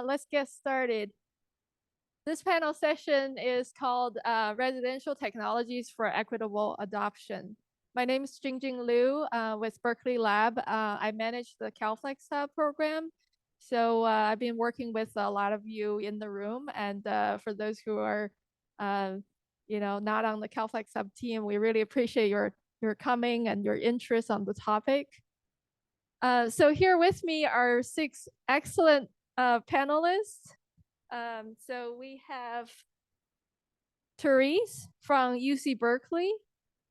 Let's get started. This panel session is called Residential Technologies for Equitable Adoption. My name is Jingjing Liu with Berkeley Lab. I manage the CalFlex Hub program. So I've been working with a lot of you in the room. And for those who are not on the CalFlex Hub team, we really appreciate your coming and your interest on the topic. So here with me are 6 excellent panelists. So we have Therese from UC Berkeley,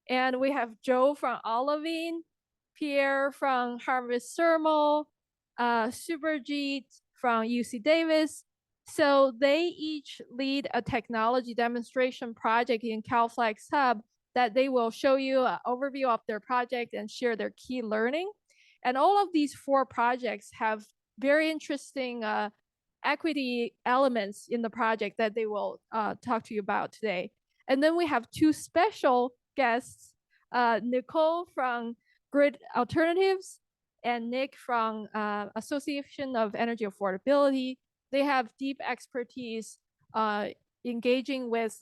and we have Joe from Olivine, Pierre from Harvest Thermal, Superjeet from UC Davis. So they each lead a technology demonstration project in CalFlex Hub that they will show you an overview of their project and share their key learning. And all of these 4 projects have very interesting equity elements in the project that they will talk to you about today. And then we have 2 special guests, Nicole from Grid Alternatives and Nick from Association of Energy Affordability. They have deep expertise engaging with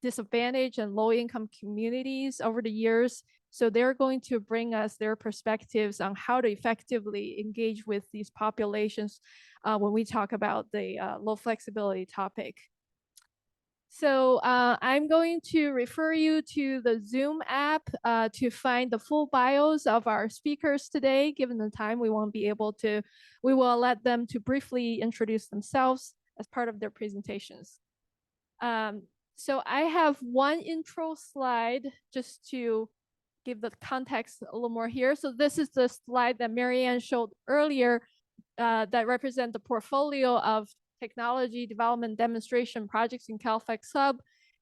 disadvantaged and low-income communities over the years. So they're going to bring us their perspectives on how to effectively engage with these populations when we talk about the low flexibility topic. So I'm going to refer you to the Zoom app to find the full bios of our speakers today. Given the time, we won't be able to, we will let them to briefly introduce themselves as part of their presentations. So I have one intro slide just to give the context a little more here. So this is the slide that Marianne showed earlier that represent the portfolio of technology development demonstration projects in CalFlex Hub.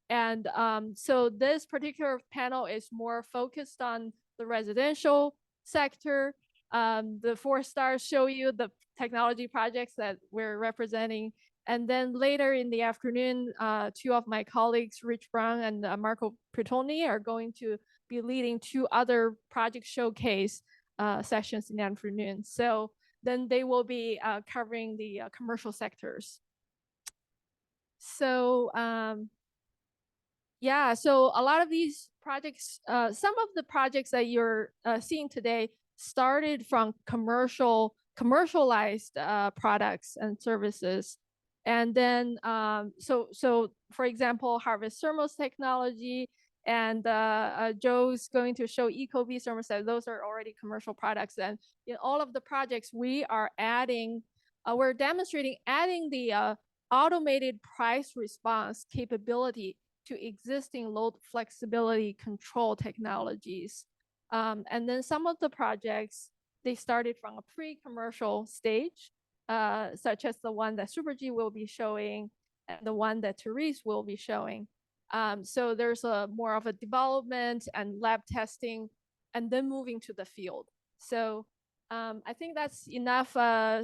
And so this particular panel is more focused on the residential sector. The 4 stars show you the technology projects that we're representing. And then later in the afternoon, 2 of my colleagues, Rich Brown and Marco Pretoni, are going to be leading 2 other project showcase sessions in the afternoon. So then they will be covering the commercial sectors. So yeah, so a lot of these projects, some of the projects that you're seeing today started from commercialized products and services. And then, so for example, Harvest Thermal's technology, and Joe's going to show Ecobee thermostat. Those are already commercial products. And in all of the projects, we are adding, we're demonstrating adding the automated price response capability to existing load flexibility control technologies. And then some of the projects, they started from a pre-commercial stage, such as the one that Superjeet will be showing and the one that Therese will be showing. So there's more of a development and lab testing and then moving to the field. So I think that's enough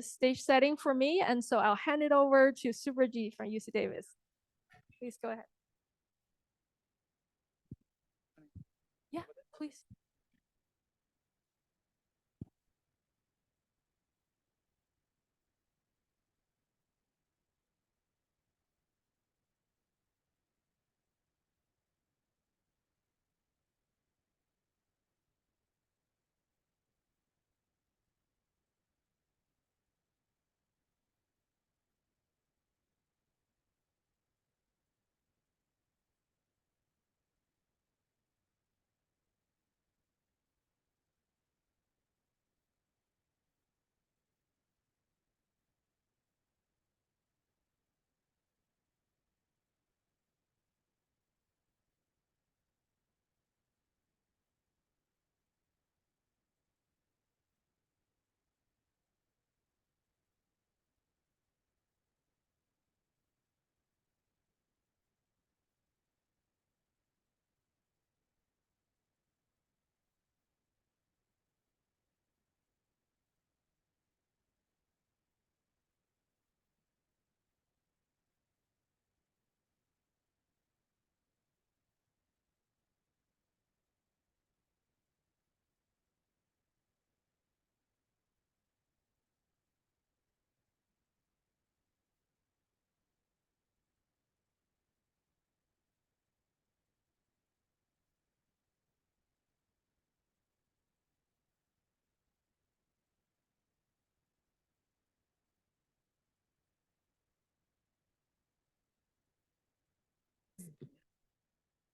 stage setting for me. And so I'll hand it over to Superjeet from UC Davis. Please go ahead. Yeah, please.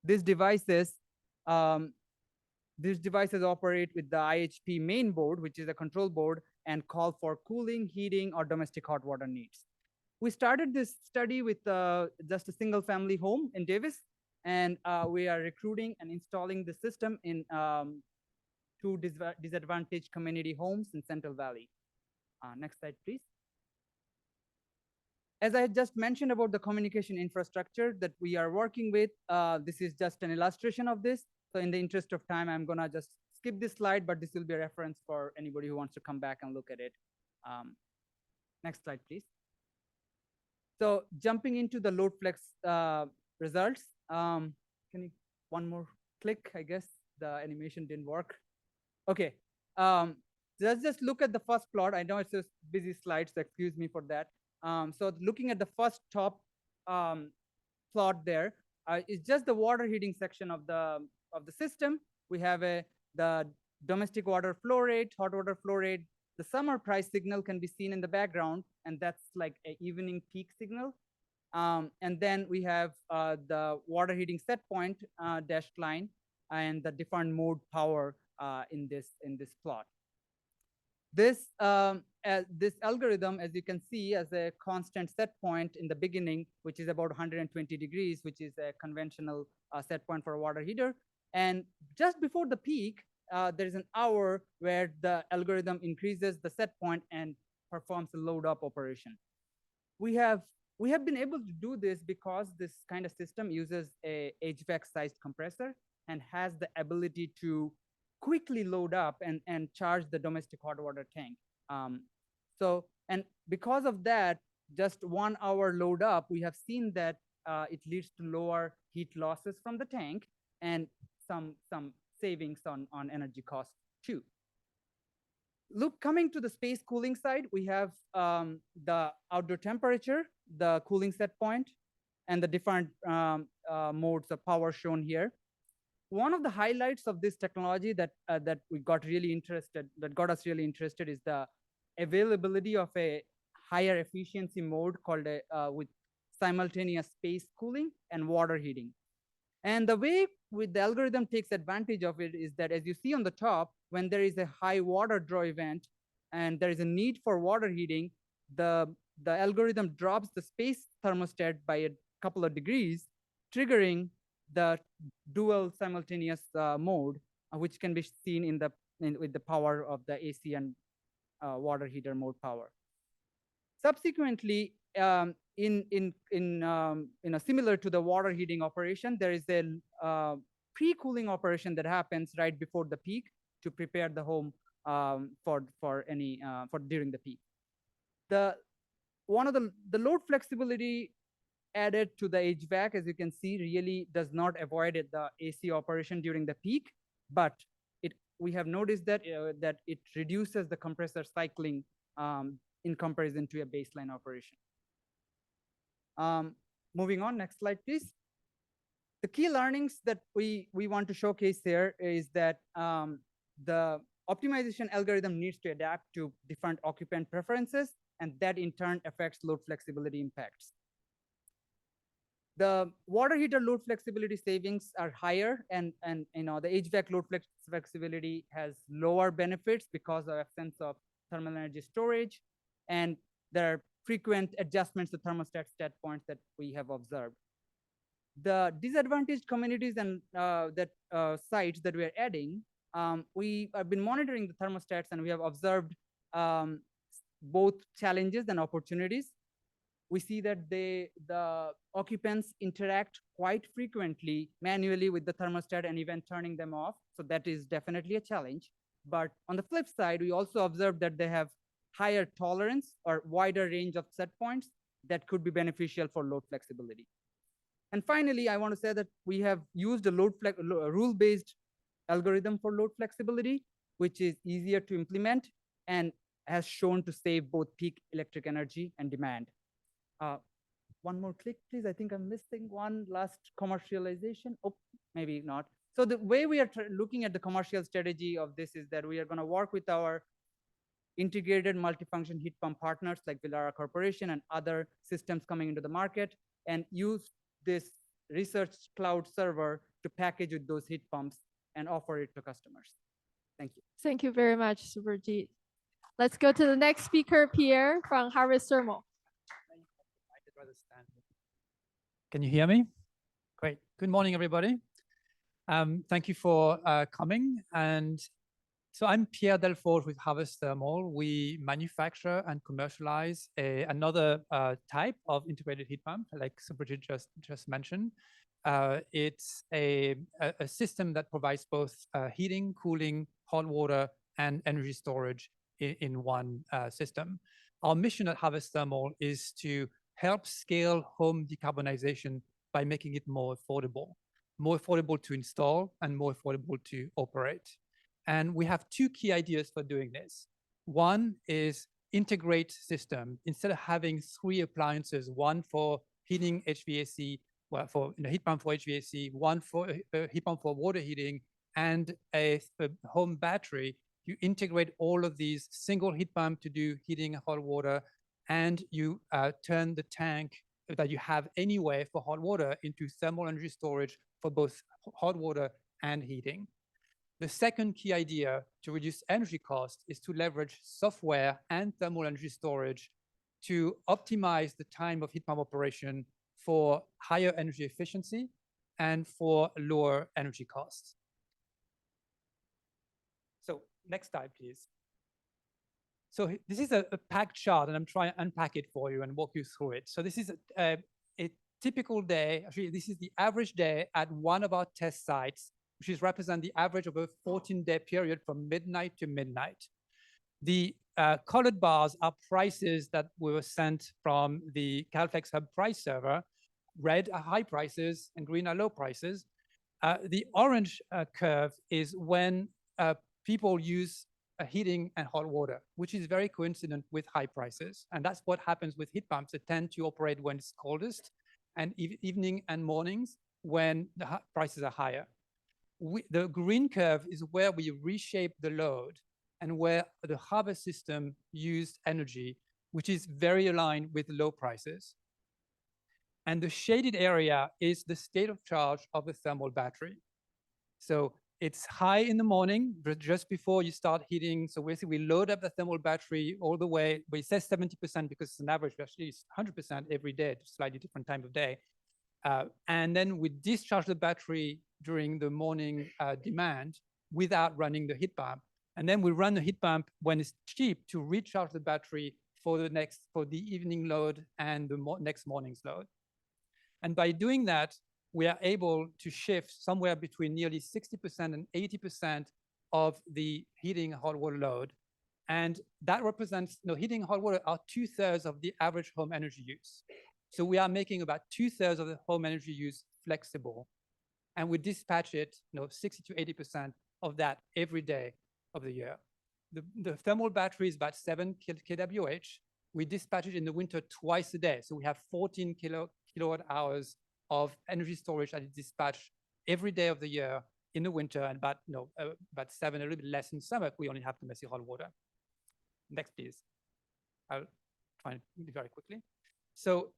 These devices, um, these devices operate with the IHP main board, which is a control board, and call for cooling, heating, or domestic hot water needs. We started this study with just a single family home in Davis, and we are recruiting and installing the system in two disadvantaged community homes in Central Valley. Next slide, please. As I just mentioned about the communication infrastructure that we are working with, this is just an illustration of this. So in the interest of time, I'm gonna just skip this slide, but this will be a reference for anybody who wants to come back and look at it. Next slide, please. So jumping into the load flex results, can you, one more click, I guess the animation didn't work. Okay, let's just look at the first plot. I know it's a busy slide, so excuse me for that. So looking at the first top plot there, is just the water heating section of the system. We have the domestic water flow rate, hot water flow rate. The summer price signal can be seen in the background, and that's like an evening peak signal. And then we have the water heating set point dashed line and the different mode power in this plot. This algorithm, as you can see, as a constant set point in the beginning, which is about 120 degrees, which is a conventional set point for a water heater. And just before the peak, there is an hour where the algorithm increases the set point and performs a load up operation. We have been able to do this because this kind of system uses a HVAC sized compressor and has the ability to quickly load up and charge the domestic hot water tank. And because of that, just 1 hour load up, we have seen that it leads to lower heat losses from the tank and some savings on energy costs too. Coming to the space cooling side, we have the outdoor temperature, the cooling set point, and the different modes of power shown here. One of the highlights of this technology that we got really interested, that got us really interested, is the availability of a higher efficiency mode called with simultaneous space cooling and water heating. And the way with the algorithm takes advantage of it is that, as you see on the top, when there is a high water draw event and there is a need for water heating, the algorithm drops the space thermostat by a couple of degrees, triggering the dual simultaneous mode, which can be seen with the power of the AC and water heater mode power. Subsequently, similar to the water heating operation, there is a pre-cooling operation that happens right before the peak to prepare the home for during the peak. One of the load flexibility added to the HVAC, as you can see, really does not avoid the AC operation during the peak, but we have noticed that it reduces the compressor cycling in comparison to a baseline operation. Moving on, next slide, please. The key learnings that we want to showcase here is that the optimization algorithm needs to adapt to different occupant preferences, and that in turn affects load flexibility impacts. The water heater load flexibility savings are higher, and the HVAC load flexibility has lower benefits because of absence of thermal energy storage, and there are frequent adjustments to thermostat set points that we have observed. The disadvantaged communities and sites that we are adding, we have been monitoring the thermostats, and we have observed both challenges and opportunities. We see that the occupants interact quite frequently manually with the thermostat and even turning them off. So that is definitely a challenge. But on the flip side, we also observe that they have higher tolerance or wider range of set points that could be beneficial for load flexibility. And finally, I want to say that we have used a rule-based algorithm for load flexibility, which is easier to implement and has shown to save both peak electric energy and demand. One more click, please. I think I'm missing one last commercialization. Oh, maybe not. So the way we are looking at the commercial strategy of this is that we are going to work with our integrated multifunction heat pump partners like Villara Corporation and other systems coming into the market, and use this research cloud server to package with those heat pumps and offer it to customers. Thank you. Thank you very much, Superjeet. Let's go to the next speaker, Pierre from Harvest Thermal. Can you hear me? Great. Good morning, everybody. Thank you for coming. And so I'm Pierre Delforge with Harvest Thermal. We manufacture and commercialize another type of integrated heat pump, like Superjeet just mentioned. It's a system that provides both heating, cooling, hot water, and energy storage in one system. Our mission at Harvest Thermal is to help scale home decarbonization by making it more affordable to install and more affordable to operate. And we have two key ideas for doing this. One is integrate system. Instead of having three appliances, one for heating HVAC, well, for heat pump for HVAC, one for heat pump for water heating, and a home battery, you integrate all of these single heat pump to do heating and hot water, and you turn the tank that you have anyway for hot water into thermal energy storage for both hot water and heating. The second key idea to reduce energy costs is to leverage software and thermal energy storage to optimize the time of heat pump operation for higher energy efficiency and for lower energy costs. So next slide, please. So this is a packed chart, and I'm trying to unpack it for you and walk you through it. So this is a typical day. Actually, this is the average day at one of our test sites, which is represent the average of a 14-day period from midnight to midnight. The colored bars are prices that were sent from the CalFlex Hub price server. Red are high prices and green are low prices. The orange curve is when people use heating and hot water, which is very coincident with high prices. And that's what happens with heat pumps. They tend to operate when it's coldest, and evening and mornings when the prices are higher. The green curve is where we reshape the load and where the harvest system used energy, which is very aligned with low prices. And the shaded area is the state of charge of the thermal battery. So it's high in the morning, but just before you start heating. So basically, we load up the thermal battery all the way, but it says 70% because it's an average, actually it's 100% every day, slightly different time of day. And then we discharge the battery during the morning demand without running the heat pump. And then we run the heat pump when it's cheap to recharge the battery for the evening load and the next morning's load. And by doing that, we are able to shift somewhere between nearly 60% and 80% of the heating hot water load. And that represents, heating hot water are 2/3 of the average home energy use. So we are making about 2/3 of the home energy use flexible. And we dispatch it, 60 to 80% of that every day of the year. The thermal battery is about 7 kWh. We dispatch it in the winter twice a day. So we have 14 kilowatt hours of energy storage that is dispatched every day of the year in the winter, and about 7, a little bit less in summer. We only have domestic hot water. Next, please. I'll try and do very quickly. So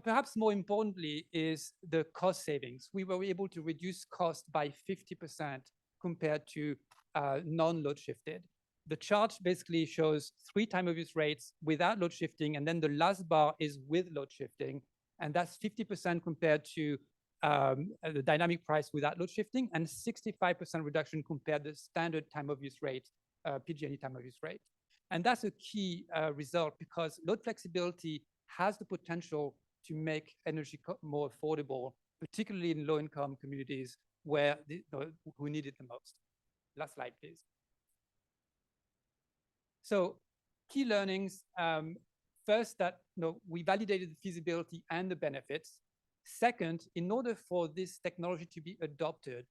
perhaps more importantly is the cost savings. We were able to reduce cost by 50% compared to non-load shifted. The chart basically shows 3 time of use rates without load shifting, and then the last bar is with load shifting. And that's 50% compared to the dynamic price without load shifting, and 65% reduction compared to the standard time of use rate, PG&E time of use rate. And that's a key result, because load flexibility has the potential to make energy more affordable, particularly in low-income communities where who need it the most. Last slide, please. So key learnings. First, that we validated the feasibility and the benefits. Second, in order for this technology to be adopted,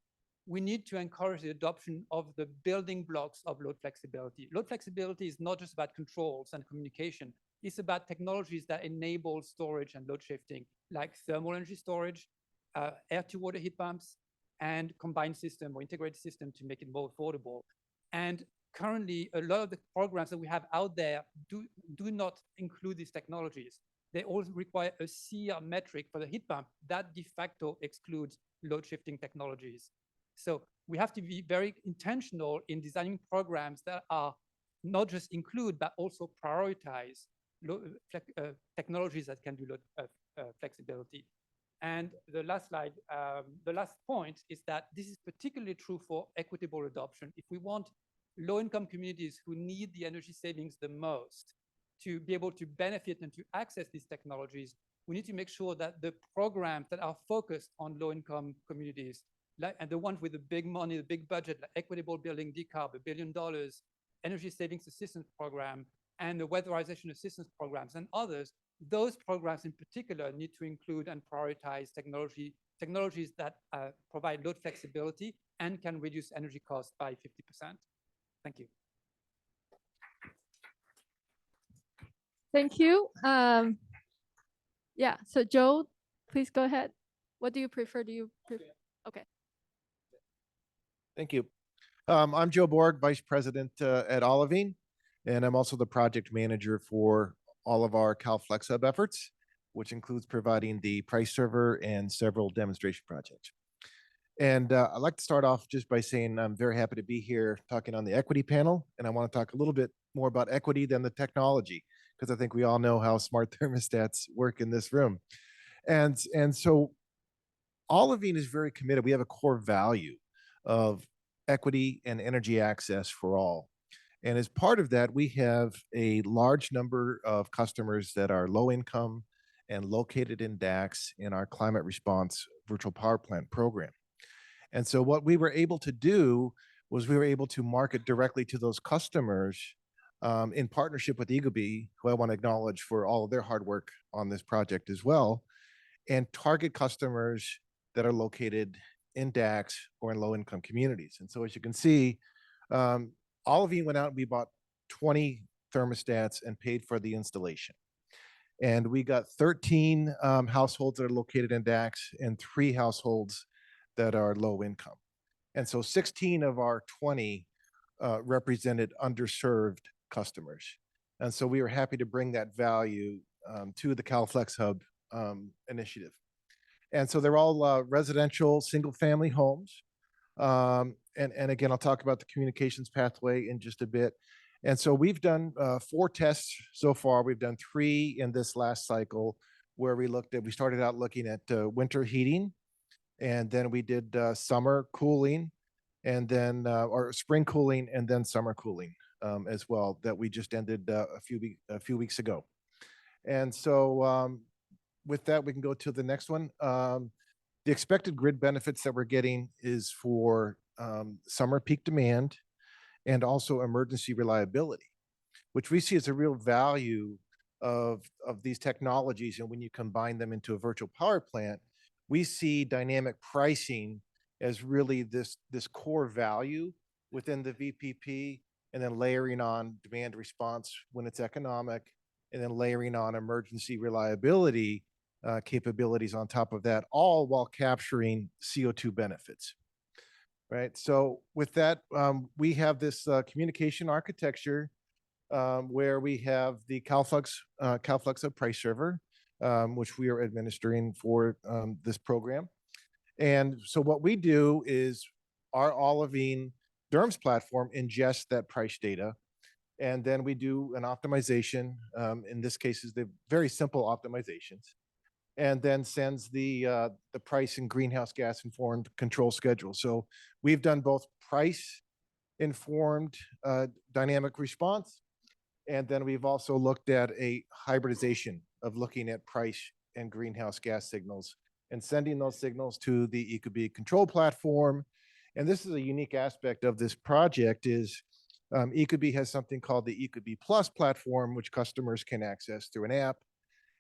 we need to encourage the adoption of the building blocks of load flexibility. Load flexibility is not just about controls and communication. It's about technologies that enable storage and load shifting, like thermal energy storage, air-to-water heat pumps, and combined system or integrated system to make it more affordable. And currently, a lot of the programs that we have out there do not include these technologies. they all require a CR metric for the heat pump that de facto excludes load shifting technologies. So we have to be very intentional in designing programs that are not just include, but also prioritize technologies that can do load flexibility. And the last slide, the last point is that this is particularly true for equitable adoption. If we want low-income communities who need the energy savings the most to be able to benefit and to access these technologies, we need to make sure that the programs that are focused on low-income communities, and the ones with the big money, the big budget, like Equitable Building Decarb, $1 billion, Energy Savings Assistance Program, and the Weatherization Assistance Programs and others, those programs in particular need to include and prioritize technologies that provide load flexibility and can reduce energy costs by 50%. Thank you. Thank you. Yeah, so Joe, please go ahead. What do you prefer? Okay. Thank you. I'm Joe Borg, Vice President at Olivine, and I'm also the project manager for all of our CalFlex Hub efforts, which includes providing the price server and several demonstration projects. And I'd like to start off just by saying I'm very happy to be here talking on the equity panel, and I want to talk a little bit more about equity than the technology, because I think we all know how smart thermostats work in this room. And so Olivine is very committed. We have a core value of equity and energy access for all. And as part of that, we have a large number of customers that are low income and located in DACs in our climate response virtual power plant program. And so what we were able to do was we were able to market directly to those customers in partnership with Ecobee, who I want to acknowledge for all of their hard work on this project as well, and target customers that are located in DACs or in low income communities. And so as you can see, Olivine went out and we bought 20 thermostats and paid for the installation. And we got 13 households that are located in DACs and 3 households that are low income. And so 16 of our 20 represented underserved customers. And so we were happy to bring that value to the CalFlex Hub initiative. And so they're all residential single family homes. And again, I'll talk about the communications pathway in just a bit. And so we've done 4 tests so far. We've done 3 in this last cycle where we started out looking at winter heating, and then we did summer cooling, and then, or spring cooling, and then summer cooling as well, that we just ended a few weeks ago. And so with that, we can go to the next one. The expected grid benefits that we're getting is for summer peak demand and also emergency reliability, which we see as a real value of these technologies. And when you combine them into a virtual power plant, we see dynamic pricing as really this core value within the VPP, and then layering on demand response when it's economic, and then layering on emergency reliability capabilities on top of that, all while capturing CO2 benefits, right? So with that, we have this communication architecture where we have the CalFlex Hub price server, which we are administering for this program. And so what we do is our Olivine DERMS platform ingests that price data, and then we do an optimization. In this case, is the very simple optimizations, and then sends the price and greenhouse gas informed control schedule. So we've done both price informed dynamic response, and then we've also looked at a hybridization of looking at price and greenhouse gas signals and sending those signals to the Ecobee control platform. And this is a unique aspect of this project is Ecobee has something called the Ecobee Plus platform, which customers can access through an app.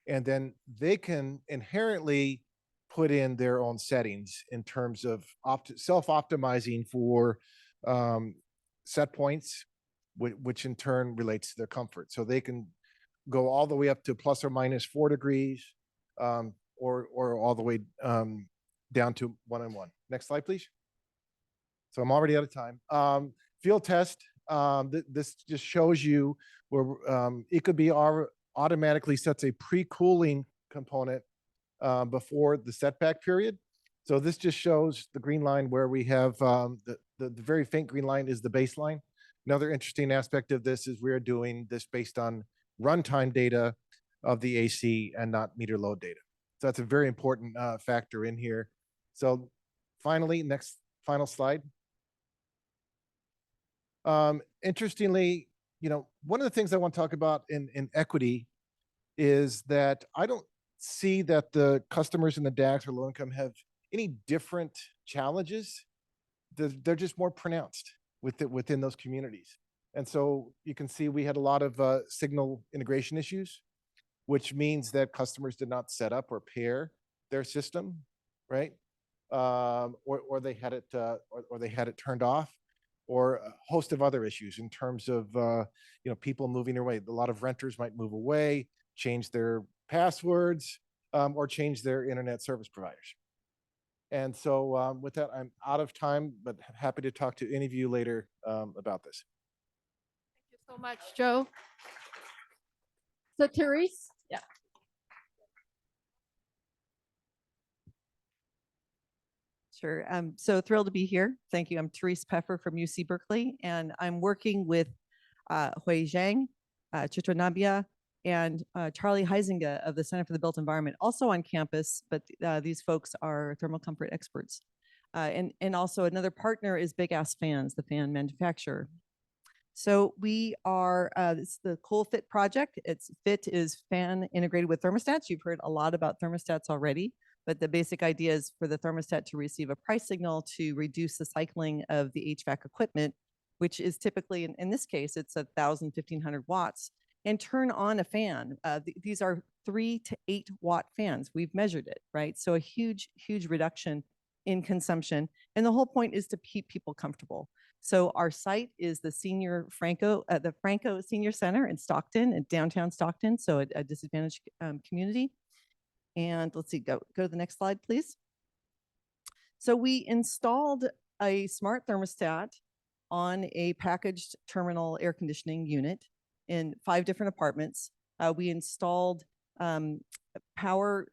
And then they can inherently put in their own settings in terms of self-optimizing for set points, which in turn relates to their comfort. So they can go all the way up to plus or minus 4 degrees, or all the way down to 1 and 1. Next slide, please. So I'm already out of time. Field test. This just shows you where Ecobee automatically sets a pre-cooling component before the setback period. So this just shows the green line where we have the very faint green line is the baseline. Another interesting aspect of this is we're doing this based on runtime data of the AC and not meter load data. So that's a very important factor in here. So finally, final slide. Interestingly, one of the things I want to talk about in equity is that I don't see that the customers in the DAX or low income have any different challenges. They're just more pronounced within those communities. And so you can see we had a lot of signal integration issues, which means that customers did not set up or pair their system, right? Or they had it or they had it turned off, or a host of other issues in terms of people moving away. A lot of renters might move away, change their passwords, or change their internet service providers. And so with that, I'm out of time, but happy to talk to any of you later about this. Thank you so much, Joe. So Therese, yeah. Sure. I'm so thrilled to be here. Thank you. I'm Therese Peffer from UC Berkeley, and I'm working with Hui Zhang, Chitra Nabia, and Charlie Huizinga of the Center for the Built Environment, also on campus, but these folks are thermal comfort experts. And also another partner is Big Ass Fans, the fan manufacturer. So we are, it's the Cool Fit project. FIT is fan integrated with thermostats. You've heard a lot about thermostats already, but the basic idea is for the thermostat to receive a price signal to reduce the cycling of the HVAC equipment, which is typically, in this case, it's 1,000, 1,500 watts, and turn on a fan. These are 3 to 8 watt fans. We've measured it, right? So a huge, huge reduction in consumption. And the whole point is to keep people comfortable. So our site is the Franco Senior Center in Stockton, in downtown Stockton, so a disadvantaged community. And let's see, go to the next slide, please. So we installed a smart thermostat on a packaged terminal air conditioning unit in 5 different apartments. We installed power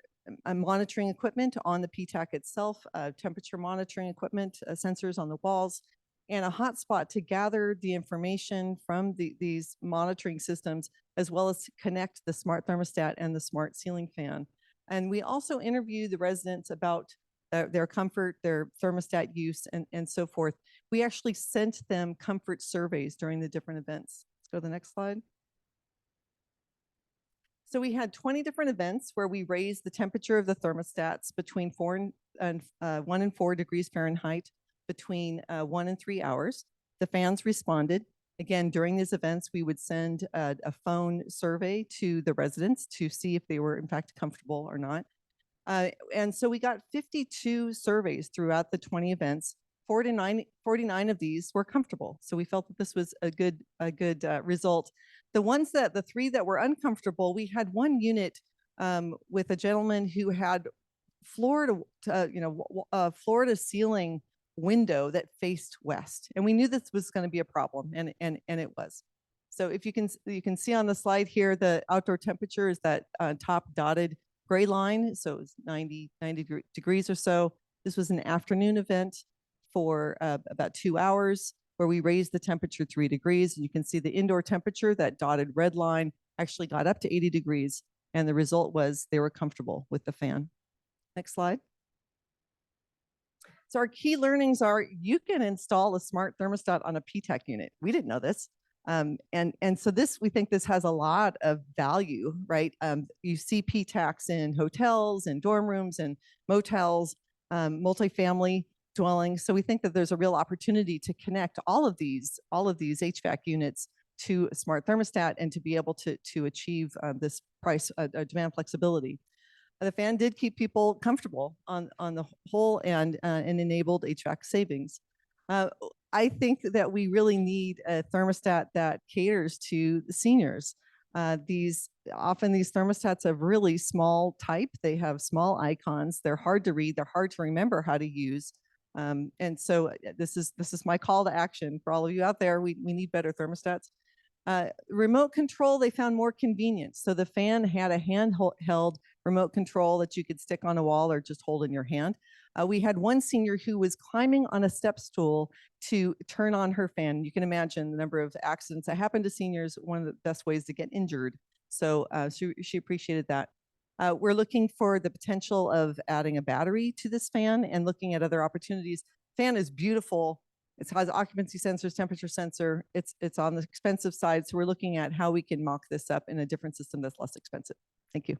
monitoring equipment on the PTAC itself, temperature monitoring equipment, sensors on the walls, and a hotspot to gather the information from these monitoring systems, as well as to connect the smart thermostat and the smart ceiling fan. And we also interviewed the residents about their comfort, their thermostat use, and so forth. We actually sent them comfort surveys during the different events. Let's go to the next slide. So we had 20 different events where we raised the temperature of the thermostats between 1 and 4 degrees Fahrenheit between 1 and 3 hours. The fans responded. Again, during these events, we would send a phone survey to the residents to see if they were in fact comfortable or not. And so we got 52 surveys throughout the 20 events. 49 of these were comfortable. So we felt that this was a good result. The 3 that were uncomfortable, we had one unit with a gentleman who had floor to ceiling window that faced west, and we knew this was going to be a problem, and it was. So if you can see on the slide here, the outdoor temperature is that top dotted gray line, so it's 90 degrees or so. This was an afternoon event for about 2 hours, where we raised the temperature 3 degrees. You can see the indoor temperature, that dotted red line, actually got up to 80 degrees, and the result was they were comfortable with the fan. Next slide. So our key learnings are you can install a smart thermostat on a PTAC unit. We didn't know this. And so we think this has a lot of value, right? You see PTACs in hotels and dorm rooms and motels, multifamily dwellings. So we think that there's a real opportunity to connect all of these HVAC units to a smart thermostat and to be able to achieve this price demand flexibility. The fan did keep people comfortable on the whole and enabled HVAC savings. I think that we really need a thermostat that caters to the seniors. These thermostats have really small type. They have small icons. They're hard to read. They're hard to remember how to use. And so this is my call to action for all of you out there. We need better thermostats. Remote control, they found more convenient. So the fan had a handheld remote control that you could stick on a wall or just hold in your hand. We had one senior who was climbing on a step stool to turn on her fan. You can imagine the number of accidents that happen to seniors, one of the best ways to get injured. So she appreciated that. We're looking for the potential of adding a battery to this fan and looking at other opportunities. Fan is beautiful. It has occupancy sensors, temperature sensor. It's on the expensive side. So we're looking at how we can mock this up in a different system that's less expensive. Thank you.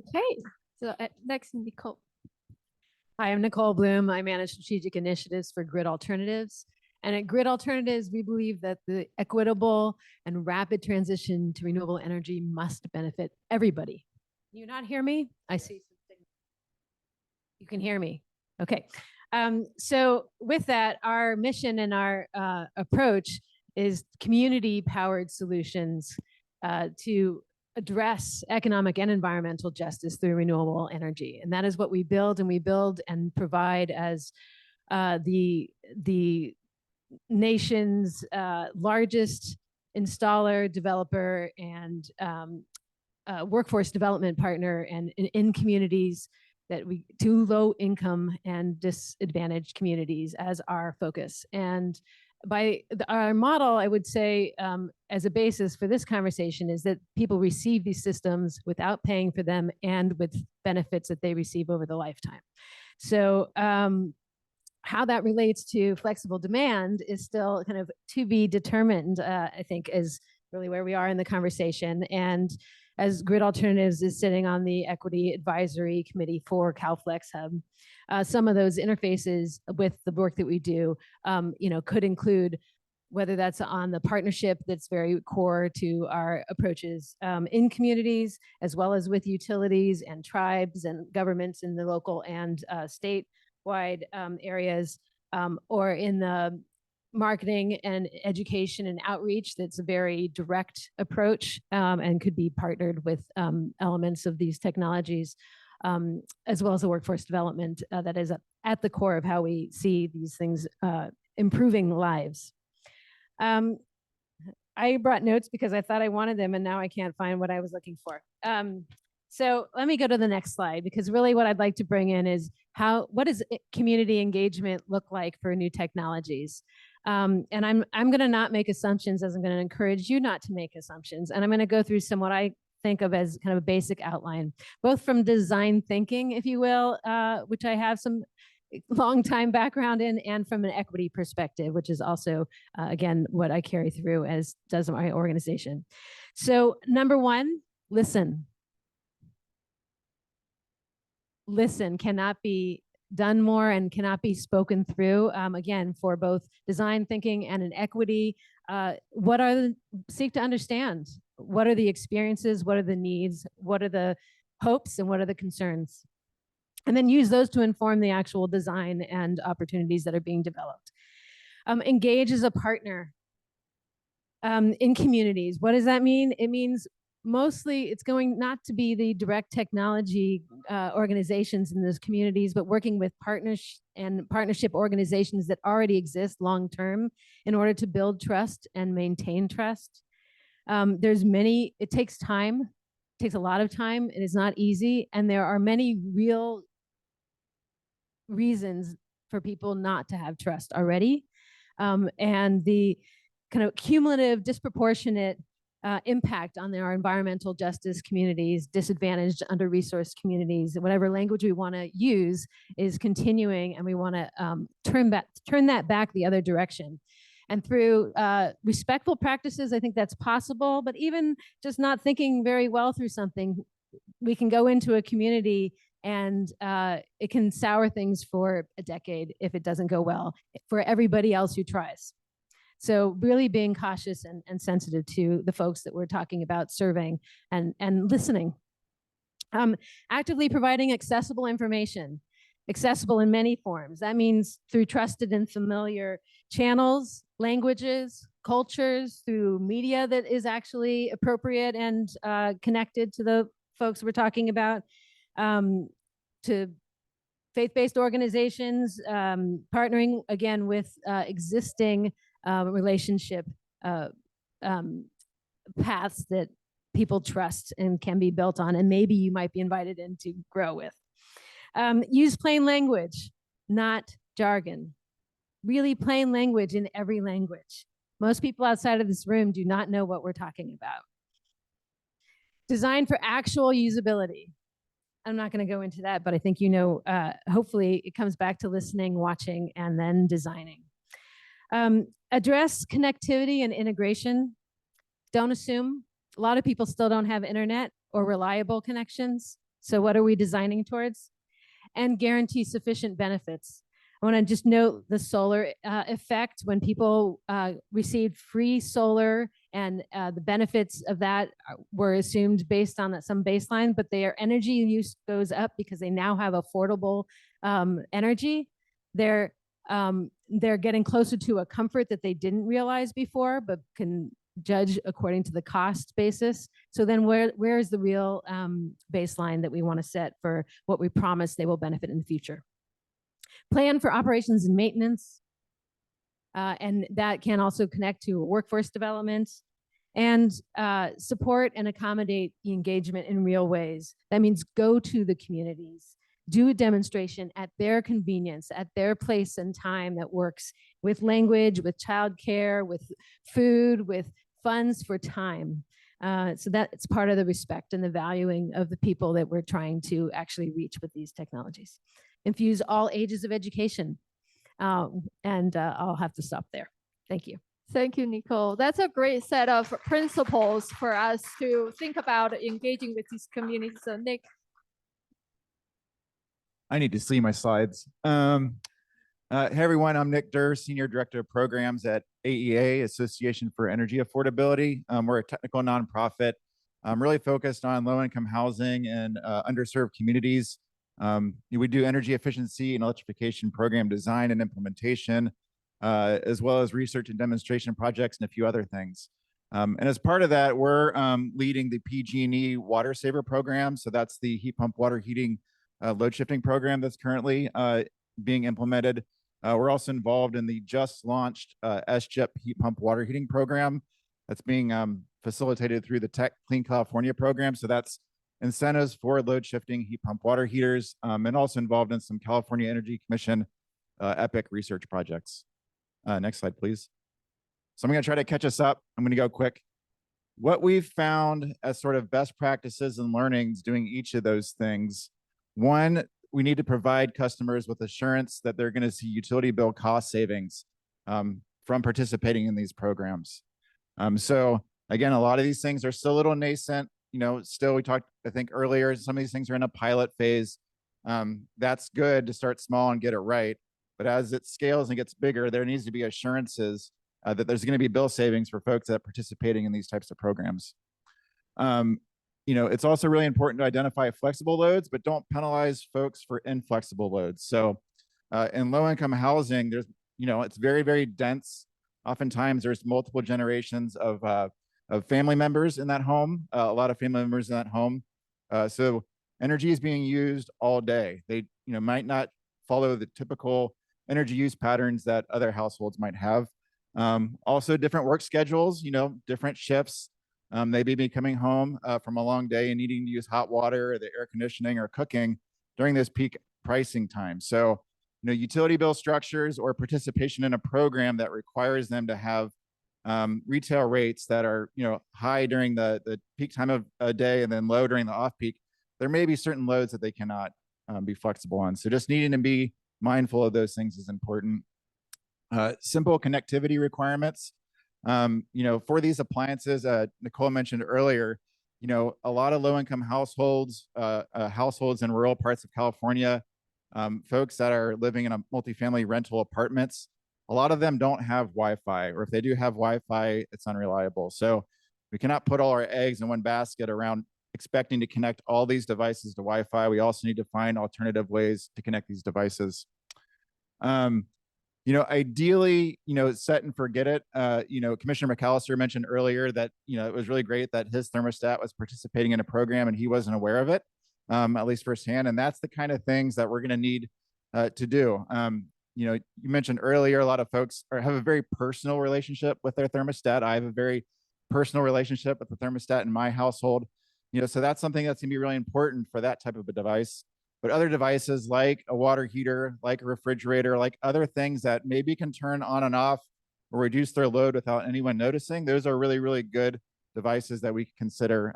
Okay, so next, Nicole. Hi, I'm Nicole Bloom. I manage strategic initiatives for Grid Alternatives. And at Grid Alternatives, we believe that the equitable and rapid transition to renewable energy must benefit everybody. Can you not hear me? I see something. You can hear me. Okay. So with that, our mission and our approach is community-powered solutions to address economic and environmental justice through renewable energy. And that is what we build, and we build and provide as the nation's largest installer, developer, and workforce development partner, and in communities that we to low income and disadvantaged communities as our focus. And by our model, I would say, as a basis for this conversation, is that people receive these systems without paying for them and with benefits that they receive over the lifetime. So how that relates to flexible demand is still kind of to be determined, I think, is really where we are in the conversation. And as Grid Alternatives is sitting on the Equity Advisory Committee for CalFlex Hub, some of those interfaces with the work that we do, could include whether that's on the partnership that's very core to our approaches in communities, as well as with utilities and tribes and governments in the local and statewide areas, or in the marketing and education and outreach that's a very direct approach, and could be partnered with elements of these technologies, as well as the workforce development that is at the core of how we see these things improving lives. I brought notes because I thought I wanted them, and now I can't find what I was looking for. So let me go to the next slide, because really what I'd like to bring in is what does community engagement look like for new technologies? And I'm going to not make assumptions, as I'm going to encourage you not to make assumptions. And I'm going to go through what I think of as kind of a basic outline, both from design thinking, if you will, which I have some long time background in, and from an equity perspective, which is also, again, what I carry through, as does my organization. So number one, listen. Listen cannot be done more and cannot be spoken through, again, for both design thinking and an equity. Seek to understand what are the experiences, what are the needs, what are the hopes, and what are the concerns, and then use those to inform the actual design and opportunities that are being developed. Engage as a partner in communities. What does that mean? It means mostly it's going not to be the direct technology organizations in those communities, but working with partners and partnership organizations that already exist long-term in order to build trust and maintain trust. It takes time, it takes a lot of time. It is not easy. And there are many real reasons for people not to have trust already. And the kind of cumulative, disproportionate impact on our environmental justice communities, disadvantaged, under-resourced communities, whatever language we want to use, is continuing, and we want to turn that back the other direction. And through respectful practices, I think that's possible, but even just not thinking very well through something, we can go into a community and it can sour things for a decade if it doesn't go well for everybody else who tries. So really being cautious and sensitive to the folks that we're talking about surveying and listening. Actively providing accessible information, accessible in many forms. That means through trusted and familiar channels, languages, cultures, through media that is actually appropriate and connected to the folks we're talking about, to faith-based organizations, partnering again with existing relationship paths that people trust and can be built on, and maybe you might be invited in to grow with. Use plain language, not jargon. Really plain language in every language. Most people outside of this room do not know what we're talking about. Design for actual usability. I'm not going to go into that, but I think you know, hopefully it comes back to listening, watching, and then designing. Address connectivity and integration. Don't assume. A lot of people still don't have internet or reliable connections. So what are we designing towards? And guarantee sufficient benefits. I want to just note the solar effect. When people received free solar and the benefits of that were assumed based on some baseline, but their energy use goes up because they now have affordable energy. They're getting closer to a comfort that they didn't realize before, but can judge according to the cost basis. So then where is the real baseline that we want to set for what we promise they will benefit in the future? Plan for operations and maintenance. And that can also connect to workforce development, and support and accommodate the engagement in real ways. That means go to the communities, do a demonstration at their convenience, at their place and time that works, with language, with childcare, with food, with funds for time. So that's part of the respect and the valuing of the people that we're trying to actually reach with these technologies. Infuse all ages of education. And I'll have to stop there. Thank you. Thank you, Nicole. That's a great set of principles for us to think about engaging with these communities. So Nick. I need to see my slides. Hey everyone, I'm Nick Durr, Senior Director of Programs at AEA, Association for Energy Affordability. We're a technical nonprofit really focused on low-income housing and underserved communities. We do energy efficiency and electrification program design and implementation, as well as research and demonstration projects and a few other things. And as part of that, we're leading the PG&E Water Saver program. So that's the heat pump water heating load shifting program that's currently being implemented. We're also involved in the just launched SGEP heat pump water heating program that's being facilitated through the Tech Clean California program. So that's incentives for load shifting heat pump water heaters, and also involved in some California Energy Commission EPIC research projects. Next slide, please. So I'm going to try to catch us up. I'm going to go quick. What we've found as sort of best practices and learnings doing each of those things. One, we need to provide customers with assurance that they're going to see utility bill cost savings from participating in these programs. So again, a lot of these things are still a little nascent. You know, still we talked, I think earlier, some of these things are in a pilot phase. That's good to start small and get it right. But as it scales and gets bigger, there needs to be assurances that there's going to be bill savings for folks that are participating in these types of programs. You know, it's also really important to identify flexible loads, but don't penalize folks for inflexible loads. So in low-income housing, there's, you know, it's very, very dense. Oftentimes there's multiple generations of family members in that home, a lot of family members in that home. So energy is being used all day. They, you know, might not follow the typical energy use patterns that other households might have. Also different work schedules, you know, different shifts. They may be coming home from a long day and needing to use hot water or the air conditioning or cooking during this peak pricing time. So, you know, utility bill structures or participation in a program that requires them to have retail rates that are, you know, high during the peak time of a day and then low during the off peak. There may be certain loads that they cannot be flexible on. So just needing to be mindful of those things is important. Simple connectivity requirements. You know, for these appliances, Nicole mentioned earlier, you know, a lot of low-income households, households in rural parts of California, folks that are living in a multifamily rental apartments, a lot of them don't have Wi-Fi, or if they do have Wi-Fi, it's unreliable. So we cannot put all our eggs in one basket around expecting to connect all these devices to Wi-Fi. We also need to find alternative ways to connect these devices. You know, ideally, you know, set and forget it. You know, Commissioner McAllister mentioned earlier that, you know, it was really great that his thermostat was participating in a program and he wasn't aware of it, at least firsthand. And that's the kind of things that we're going to need to do. You know, you mentioned earlier, a lot of folks have a very personal relationship with their thermostat. I have a very personal relationship with the thermostat in my household. You know, so that's something that's gonna be really important for that type of a device. But other devices like a water heater, like a refrigerator, like other things that maybe can turn on and off or reduce their load without anyone noticing, those are really, really good devices that we consider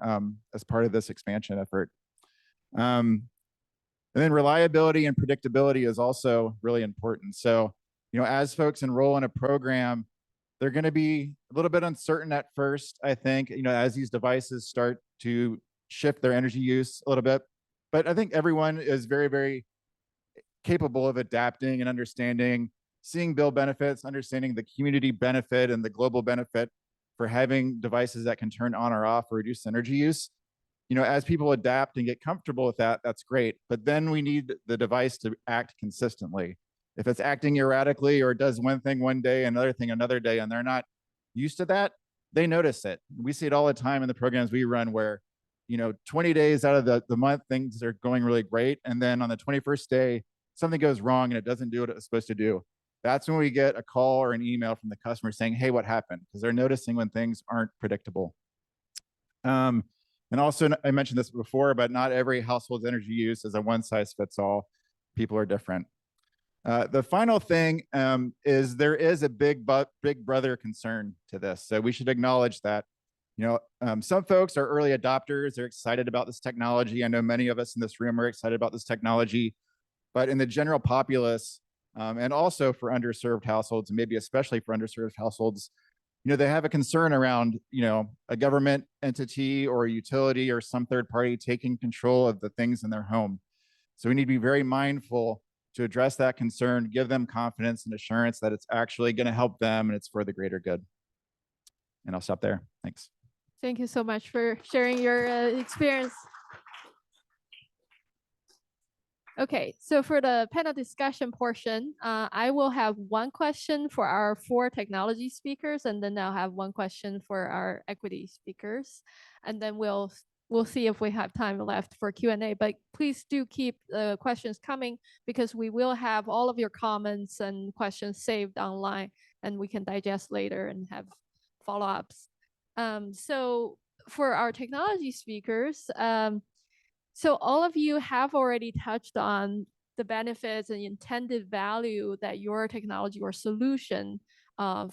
as part of this expansion effort. And then reliability and predictability is also really important. So, you know, as folks enroll in a program, they're going to be a little bit uncertain at first, I think, you know, as these devices start to shift their energy use a little bit. But I think everyone is very, very capable of adapting and understanding, seeing bill benefits, understanding the community benefit and the global benefit for having devices that can turn on or off or reduce energy use. You know, as people adapt and get comfortable with that, that's great. But then we need the device to act consistently. If it's acting erratically or it does one thing one day, another thing another day, and they're not used to that, they notice it. We see it all the time in the programs we run where, you know, 20 days out of the month, things are going really great. And then on the 21st day, something goes wrong and it doesn't do what it was supposed to do. That's when we get a call or an email from the customer saying, hey, what happened? Because they're noticing when things aren't predictable. And also, I mentioned this before, but not every household's energy use is a one size fits all. People are different. The final thing is there is a big brother concern to this. So we should acknowledge that. You know, some folks are early adopters. They're excited about this technology. I know many of us in this room are excited about this technology. But in the general populace, and also for underserved households, and maybe especially for underserved households, you know, they have a concern around, you know, a government entity or a utility or some third party taking control of the things in their home. So we need to be very mindful to address that concern, give them confidence and assurance that it's actually going to help them and it's for the greater good. And I'll stop there. Thanks. Thank you so much for sharing your experience. Okay, so for the panel discussion portion, I will have one question for our 4 technology speakers, and then I'll have one question for our equity speakers, and then we'll see if we have time left for Q&A. But please do keep the questions coming because we will have all of your comments and questions saved online, and we can digest later and have follow-ups. So for our technology speakers, so all of you have already touched on the benefits and intended value that your technology or solution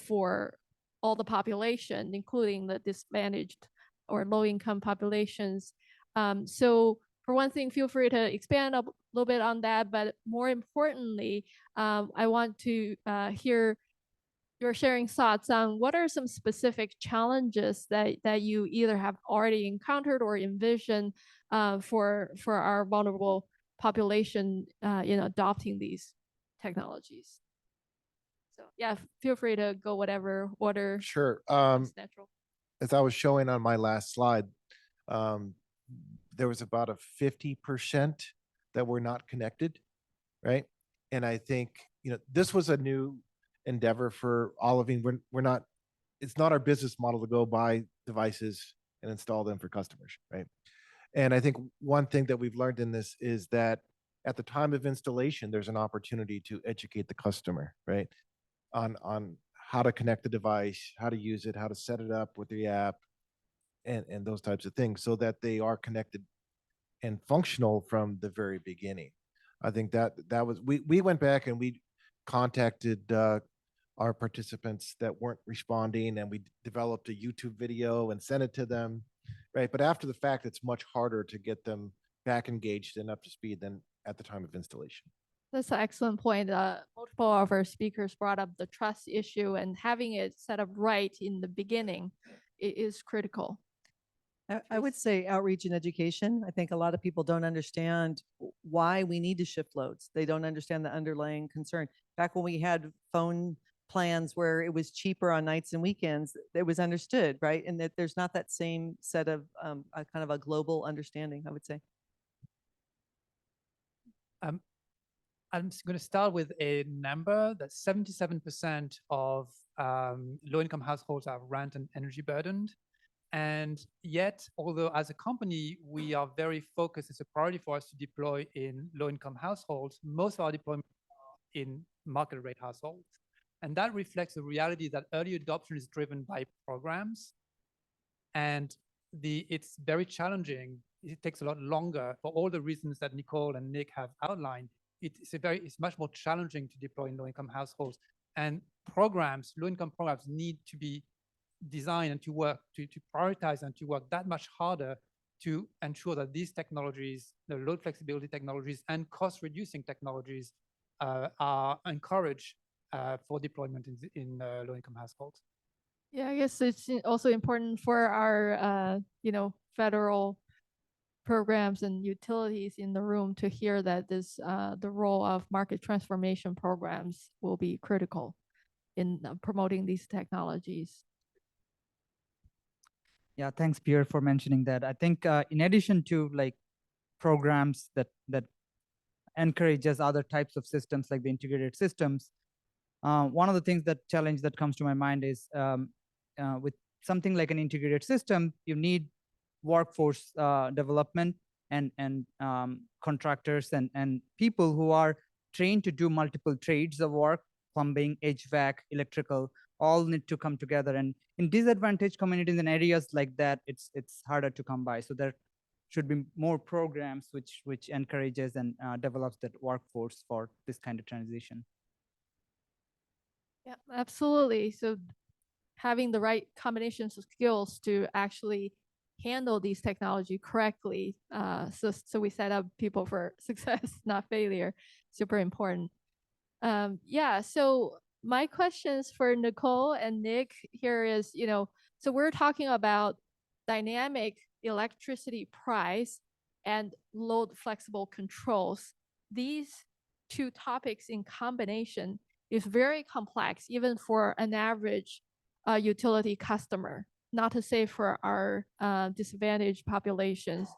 for all the population, including the disadvantaged or low-income populations. So for one thing, feel free to expand a little bit on that. But more importantly, I want to hear your sharing thoughts on what are some specific challenges that you either have already encountered or envision for our vulnerable population in adopting these technologies. So yeah, feel free to go whatever order. Sure. Comes natural. As I was showing on my last slide, there was about a 50% that were not connected, right? And I think, you know, this was a new endeavor for Olivine. We're not, it's not our business model to go buy devices and install them for customers, right? And I think one thing that we've learned in this is that at the time of installation, there's an opportunity to educate the customer, right? On how to connect the device, how to use it, how to set it up with the app, and those types of things so that they are connected and functional from the very beginning. I think that was, we went back and we contacted our participants that weren't responding, and we developed a YouTube video and sent it to them, right? But after the fact, it's much harder to get them back engaged and up to speed than at the time of installation. That's an excellent point. Multiple of our speakers brought up the trust issue, and having it set up right in the beginning is critical. I would say outreach and education. I think a lot of people don't understand why we need to shift loads. They don't understand the underlying concern. Back when we had phone plans where it was cheaper on nights and weekends, it was understood, right? And that there's not that same set of a kind of a global understanding, I would say. I'm going to start with a number that 77% of low-income households are rent and energy burdened. And yet, although as a company, we are very focused, it's a priority for us to deploy in low-income households, most of our deployment in market rate households. And that reflects the reality that early adoption is driven by programs, and it's very challenging. It takes a lot longer for all the reasons that Nicole and Nick have outlined. It's much more challenging to deploy in low-income households, and low-income programs need to be designed and to work to prioritize and to work that much harder to ensure that these technologies, the load flexibility technologies and cost-reducing technologies, are encouraged for deployment in low-income households. Yeah, I guess it's also important for our, federal programs and utilities in the room to hear that the role of market transformation programs will be critical in promoting these technologies. Yeah, thanks, Pierre, for mentioning that. I think in addition to like programs that encourages other types of systems like the integrated systems, one of the things challenge that comes to my mind is with something like an integrated system, you need workforce development and contractors and people who are trained to do multiple trades of work, plumbing, HVAC, electrical, all need to come together. And in disadvantaged communities and areas like that, it's harder to come by. So there should be more programs which encourages and develops that workforce for this kind of transition. Yeah, absolutely. So having the right combinations of skills to actually handle these technology correctly. So we set up people for success, not failure. Super important. Yeah, so my questions for Nicole and Nick here is, so we're talking about dynamic electricity price and load flexible controls. These two topics in combination is very complex, even for an average utility customer, not to say for our disadvantaged populations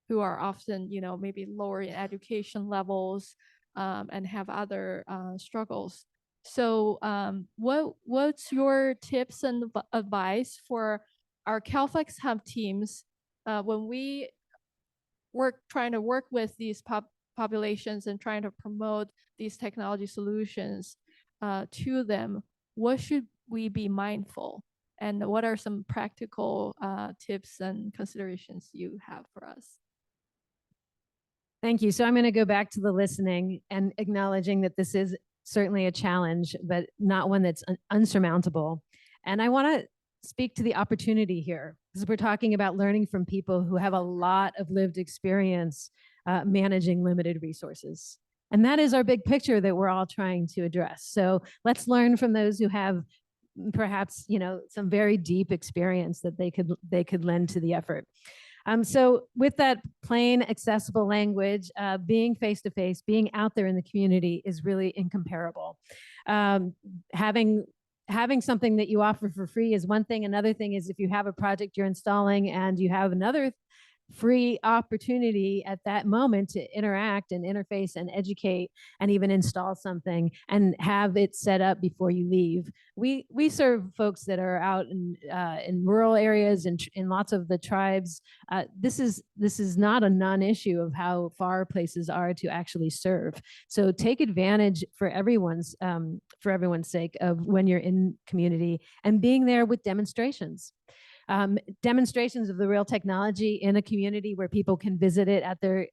who are often, maybe lower in education levels and have other struggles. So what's your tips and advice for our CalFlex Hub teams when we trying to work with these populations and trying to promote these technology solutions to them? What should we be mindful? And what are some practical tips and considerations you have for us? Thank you. So I'm going to go back to the listening and acknowledging that this is certainly a challenge, but not one that's unsurmountable. And I want to speak to the opportunity here, because we're talking about learning from people who have a lot of lived experience managing limited resources. And that is our big picture that we're all trying to address. So let's learn from those who have perhaps, some very deep experience that they could lend to the effort. So with that plain, accessible language, being face-to-face, being out there in the community is really incomparable. Having something that you offer for free is one thing. Another thing is if you have a project you're installing and you have another free opportunity at that moment to interact and interface and educate and even install something and have it set up before you leave. We serve folks that are out in rural areas and in lots of the tribes. This is not a non-issue of how far places are to actually serve. So take advantage for everyone's sake of when you're in community and being there with demonstrations. Demonstrations of the real technology in a community where people can visit it at their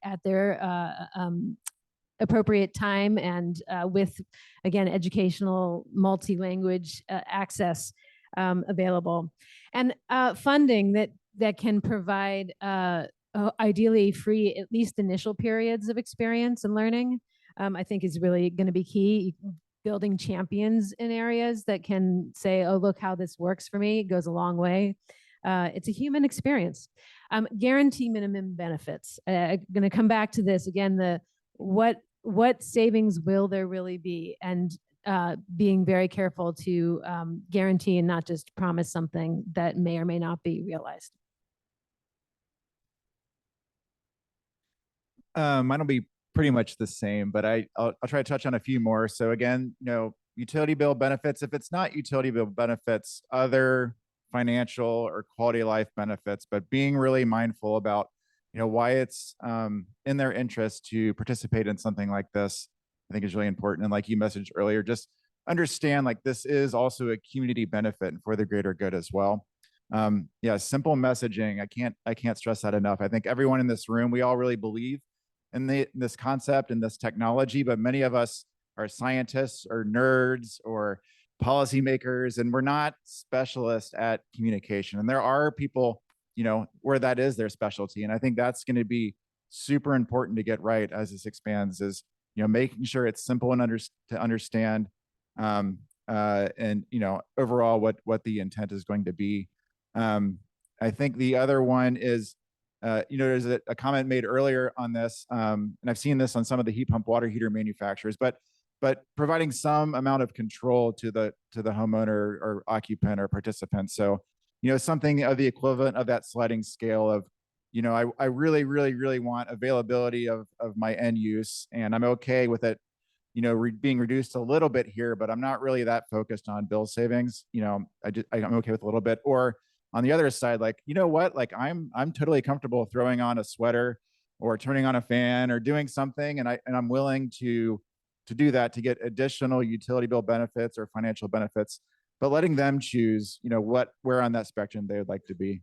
appropriate time and with, again, educational multi-language access available. And funding that can provide ideally free, at least initial periods of experience and learning, I think is really going to be key. Building champions in areas that can say, oh, look how this works for me, goes a long way. It's a human experience. Guarantee minimum benefits. Going to come back to this again, what savings will there really be, and being very careful to guarantee and not just promise something that may or may not be realized. Mine will be pretty much the same, but I'll try to touch on a few more. So again, utility bill benefits. If it's not utility bill benefits, other financial or quality of life benefits, but being really mindful about, why it's in their interest to participate in something like this. I think is really important. And like you messaged earlier, just understand like this is also a community benefit and for the greater good as well. Yeah, simple messaging. I can't stress that enough. I think everyone in this room, we all really believe in this concept and this technology, but many of us are scientists or nerds or policymakers, and we're not specialists at communication. And there are people, you know, where that is their specialty. And I think that's going to be super important to get right as this expands, is, you know, making sure it's simple and to understand, and, you know, overall what the intent is going to be. I think the other one is, you know, there's a comment made earlier on this, and I've seen this on some of the heat pump water heater manufacturers, but providing some amount of control to the homeowner or occupant or participant. So, you know, something of the equivalent of that sliding scale of, you know, I really, really, really want availability of my end use, and I'm okay with it, you know, being reduced a little bit here, but I'm not really that focused on bill savings. You know, I'm okay with a little bit. Or on the other side, like, you know what, like I'm totally comfortable throwing on a sweater or turning on a fan or doing something, and I'm willing to do that to get additional utility bill benefits or financial benefits, but letting them choose, you know, where on that spectrum they would like to be.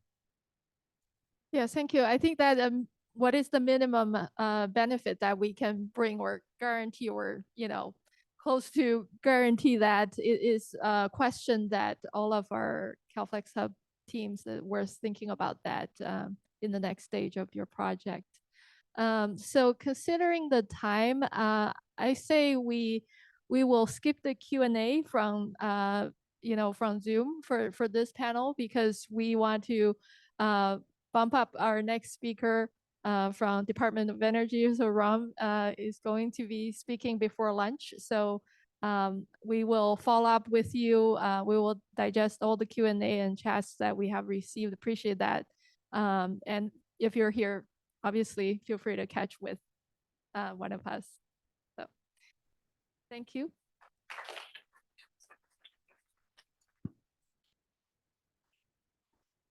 Yes, thank you. I think that what is the minimum benefit that we can bring or guarantee, or, you know, close to guarantee, that it is a question that all of our CalFlex Hub teams that were thinking about that in the next stage of your project. So considering the time, I say we will skip the Q&A from you know, from Zoom for this panel, because we want to bump up our next speaker from Department of Energy. So Ram is going to be speaking before lunch. So we will follow up with you. We will digest all the Q&A and chats that we have received. Appreciate that. And if you're here, obviously, feel free to catch with one of us. So thank you.